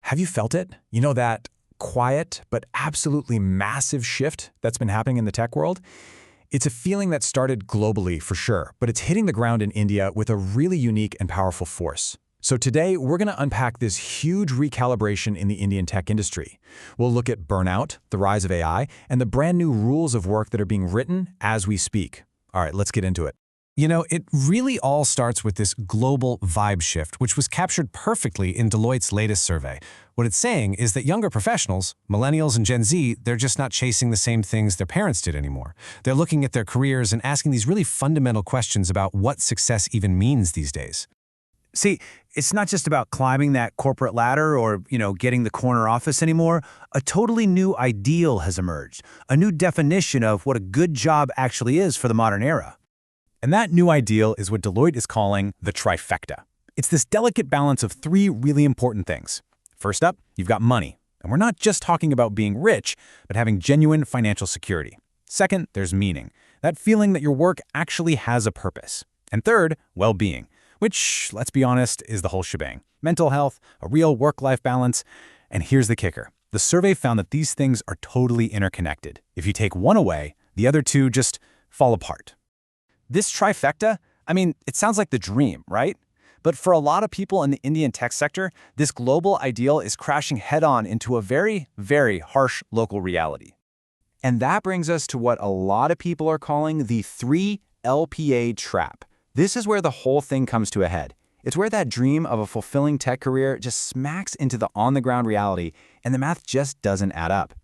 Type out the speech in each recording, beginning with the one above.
Have you felt it? You know, that quiet but absolutely massive shift that's been happening in the tech world? It's a feeling that started globally for sure, but it's hitting the ground in India with a really unique and powerful force. So today, we're going to unpack this huge recalibration in the Indian tech industry. We'll look at burnout, the rise of AI, and the brand new rules of work that are being written as we speak. All right, let's get into it. You know, it really all starts with this global vibe shift, which was captured perfectly in Deloitte's latest survey. What it's saying is that younger professionals, millennials and Gen Z, they're just not chasing the same things their parents did anymore. They're looking at their careers and asking these really fundamental questions about what success even means these days. See, it's not just about climbing that corporate ladder or, getting the corner office anymore. A totally new ideal has emerged, a new definition of what a good job actually is for the modern era. And that new ideal is what Deloitte is calling the trifecta. It's this delicate balance of three really important things. First up, you've got money. And we're not just talking about being rich, but having genuine financial security. Second, there's meaning. That feeling that your work actually has a purpose. And third, well-being, which, let's be honest, is the whole shebang. Mental health, a real work-life balance. And here's the kicker. The survey found that these things are totally interconnected. If you take one away, the other two just fall apart. This trifecta, it sounds like the dream, right? But for a lot of people in the Indian tech sector, this global ideal is crashing head-on into a very, very harsh local reality. And that brings us to what a lot of people are calling the 3 LPA trap. This is where the whole thing comes to a head. It's where that dream of a fulfilling tech career just smacks into the on-the-ground reality, and the math just doesn't add up.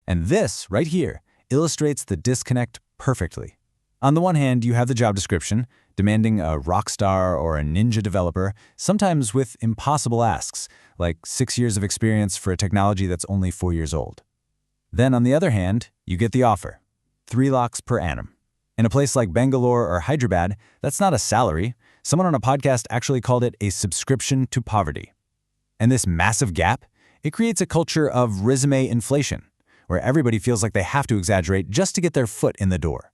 And this, right here, illustrates the disconnect perfectly. On the one hand, you have the job description, demanding a rock star or a ninja developer, sometimes with impossible asks, like 6 years of experience for a technology that's only 4 years old. Then, on the other hand, you get the offer, 3 lakhs per annum. In a place like Bangalore or Hyderabad, that's not a salary. Someone on a podcast actually called it a subscription to poverty. And this massive gap, it creates a culture of resume inflation, where everybody feels like they have to exaggerate just to get their foot in the door.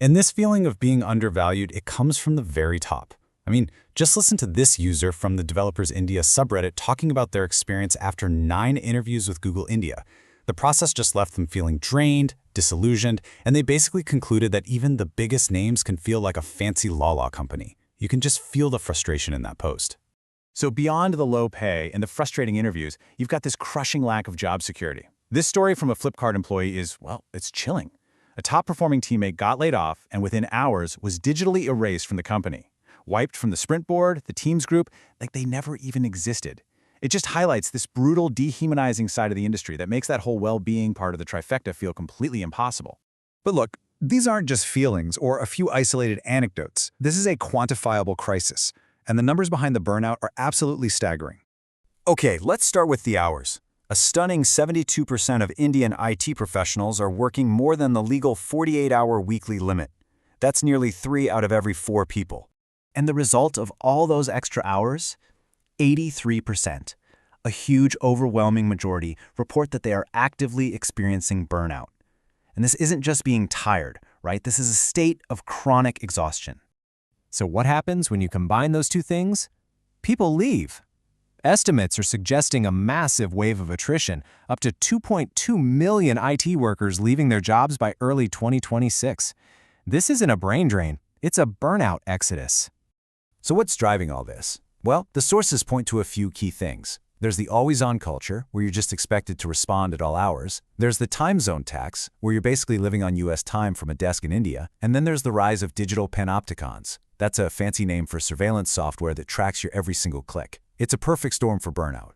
And this feeling of being undervalued, it comes from the very top. Just listen to this user from the Developers India subreddit talking about their experience after 9 interviews with Google India. The process just left them feeling drained, disillusioned, and they basically concluded that even the biggest names can feel like a fancy la-la company. You can just feel the frustration in that post. So beyond the low pay and the frustrating interviews, you've got this crushing lack of job security. This story from a Flipkart employee is, it's chilling. A top-performing teammate got laid off and within hours was digitally erased from the company. Wiped from the sprint board, the Teams group, like they never even existed. It just highlights this brutal, dehumanizing side of the industry that makes that whole well-being part of the trifecta feel completely impossible. But look, these aren't just feelings or a few isolated anecdotes. This is a quantifiable crisis, and the numbers behind the burnout are absolutely staggering. Okay, let's start with the hours. A stunning 72% of Indian IT professionals are working more than the legal 48-hour weekly limit. That's nearly 3 out of every 4 people. And the result of all those extra hours? 83%. A huge, overwhelming majority report that they are actively experiencing burnout. And this isn't just being tired, right? This is a state of chronic exhaustion. So what happens when you combine those two things? People leave. Estimates are suggesting a massive wave of attrition, up to 2.2 million IT workers leaving their jobs by early 2026. This isn't a brain drain, it's a burnout exodus. So what's driving all this? Well, the sources point to a few key things. There's the always-on culture, where you're just expected to respond at all hours. There's the time zone tax, where you're basically living on US time from a desk in India. And then there's the rise of digital panopticons. That's a fancy name for surveillance software that tracks your every single click. It's a perfect storm for burnout.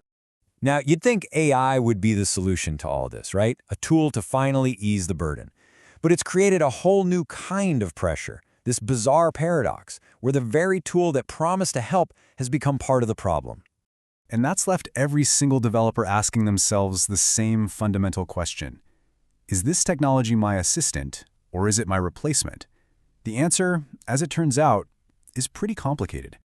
Now, you'd think AI would be the solution to all this, right? A tool to finally ease the burden. But it's created a whole new kind of pressure, this bizarre paradox, where the very tool that promised to help has become part of the problem. And that's left every single developer asking themselves the same fundamental question. Is this technology my assistant, or is it my replacement? The answer, as it turns out, is pretty complicated.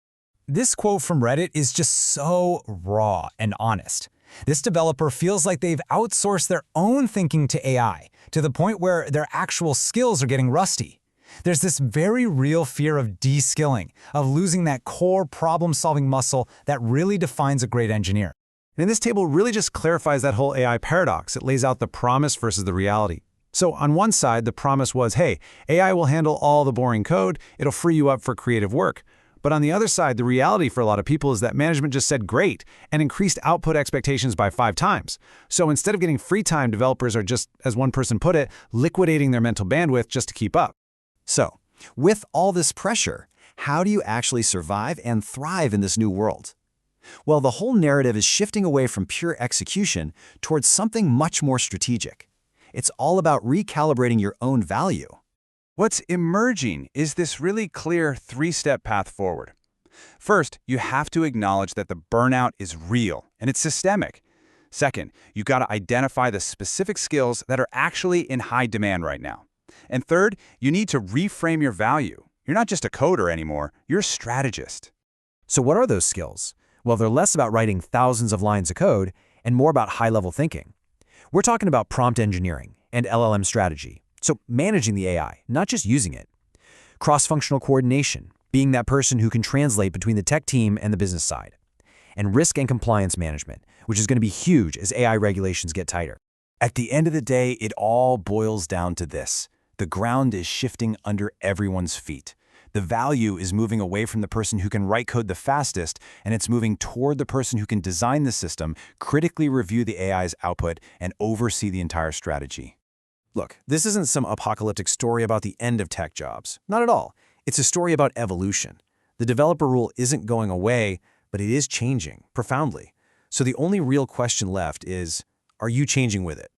This quote from Reddit is just so raw and honest. This developer feels like they've outsourced their own thinking to AI, to the point where their actual skills are getting rusty. There's this very real fear of de-skilling, of losing that core problem-solving muscle that really defines a great engineer. And this table really just clarifies that whole AI paradox. It lays out the promise versus the reality. So on one side, the promise was, hey, AI will handle all the boring code, it'll free you up for creative work. But on the other side, the reality for a lot of people is that management just said great and increased output expectations by 5 times. So instead of getting free time, developers are just, as one person put it, liquidating their mental bandwidth just to keep up. So, with all this pressure, how do you actually survive and thrive in this new world? Well, the whole narrative is shifting away from pure execution towards something much more strategic. It's all about recalibrating your own value. What's emerging is this really clear 3-step path forward. First, you have to acknowledge that the burnout is real and it's systemic. Second, you got to identify the specific skills that are actually in high demand right now. And third, you need to reframe your value. You're not just a coder anymore, you're a strategist. So what are those skills? Well, they're less about writing thousands of lines of code and more about high-level thinking. We're talking about prompt engineering and LLM strategy. So managing the AI, not just using it. Cross-functional coordination, being that person who can translate between the tech team and the business side. And risk and compliance management, which is going to be huge as AI regulations get tighter. At the end of the day, it all boils down to this. The ground is shifting under everyone's feet. The value is moving away from the person who can write code the fastest, and it's moving toward the person who can design the system, critically review the AI's output, and oversee the entire strategy. Look, this isn't some apocalyptic story about the end of tech jobs. Not at all. It's a story about evolution. The developer rule isn't going away, but it is changing profoundly. So the only real question left is, are you changing with it?